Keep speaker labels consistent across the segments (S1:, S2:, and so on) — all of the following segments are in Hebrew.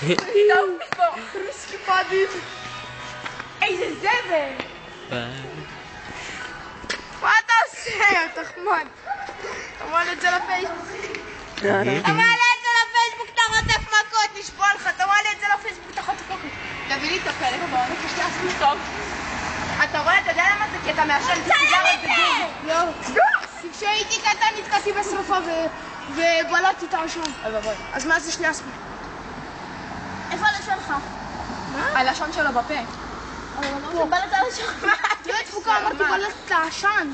S1: טוב פה. ריסקי פאדיב. איזה זבל. מה אתה עושה, תחמוד? אתה מעלה את זה לפייסבוק. אתה מעלה את זה לפייסבוק, אתה חוטף מכות, נשבוע לך. אתה מעלה את זה לפייסבוק, אתה חוטף מכות. תביא לי את הפלט בעונק, יש לי עשוי טוב. אתה רואה, אתה יודע למה זה? כי אתה מעשן סיגרת בגוד. לא. כשהייתי קטן נתקעתי בשרפה ובלעתי את העשן. אז מה זה שלי אסמי? איפה הלשון שלך? מה? הלשון שלו בפה. הוא בלעת על השן. תראה תפוקה, אמרתי בלעת את העשן.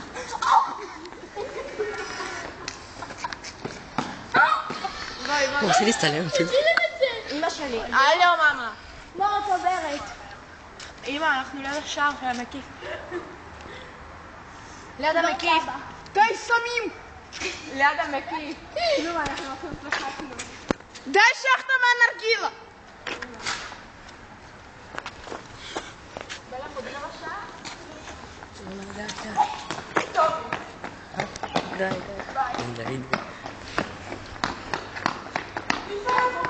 S2: הוא עושה להסתלם.
S1: אמא שלי. הלו מאמה.
S3: מה את עוברת?
S1: אמא, אנחנו ליד השער של המקיף. ליד המקיף. די סמים! ליד המקיף.
S3: נו, אנחנו הולכים לפחתנו.
S1: די שחטה מהנרגילה!
S3: בלה מודרה בשעה?
S2: די.
S1: ביי.
S2: די.